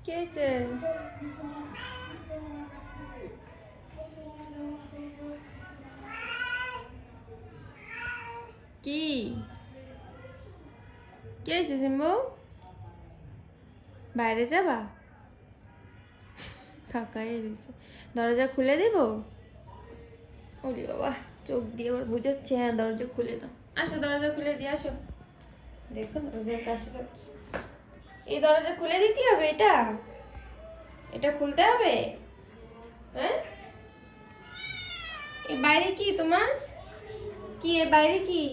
কেছে কি কেছে সিম্বু বাইরে যাবা থাকাই রয়েছে দরজা খুলে দিব ওরে বাবা চোখ দিয়ে আবার বুঝাচ্ছে হ্যাঁ দরজা খুলে দাও আসো দরজা খুলে দিয়ে আসো দেখো দরজার কাছে যাচ্ছে এই দরজা খুলে দিতে হবে এটা এটা খুলতে হবে হ্যাঁ এই বাইরে কি তোমার কি এর বাইরে কি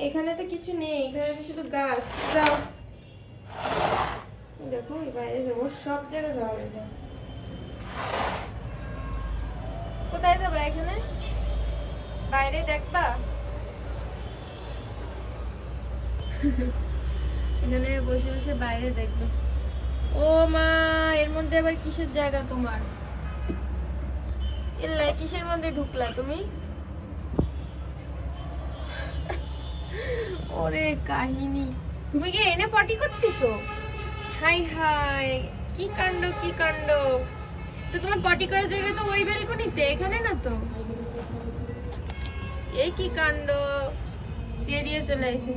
এখানে তো কিছু নেই এখানে তো শুধু গাছ যাও দেখো এই বাইরে যাবো সব জায়গায় যাওয়া যাবে কোথায় যাবে এখানে বাইরে দেখবা এখানে বসে বসে বাইরে দেখবে ও মা এর মধ্যে আবার কিসের জায়গা তোমার এলা কিসের মধ্যে ঢুকলা তুমি ওরে কাহিনী তুমি কি এনে পটি করতেছো হাই হাই কি কাণ্ড কি কাণ্ড তো তোমার পটি করার জায়গা তো ওই বেলকনিতে এখানে না তো এই কি কাণ্ড চেরিয়ে চলে আসে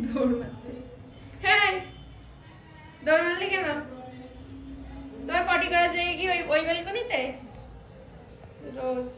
দৌড় মারতে হ্যাঁ দৌড় মারলি কেন তোমার পটি করার জায়গা কি ওই বেলকনিতে রোজ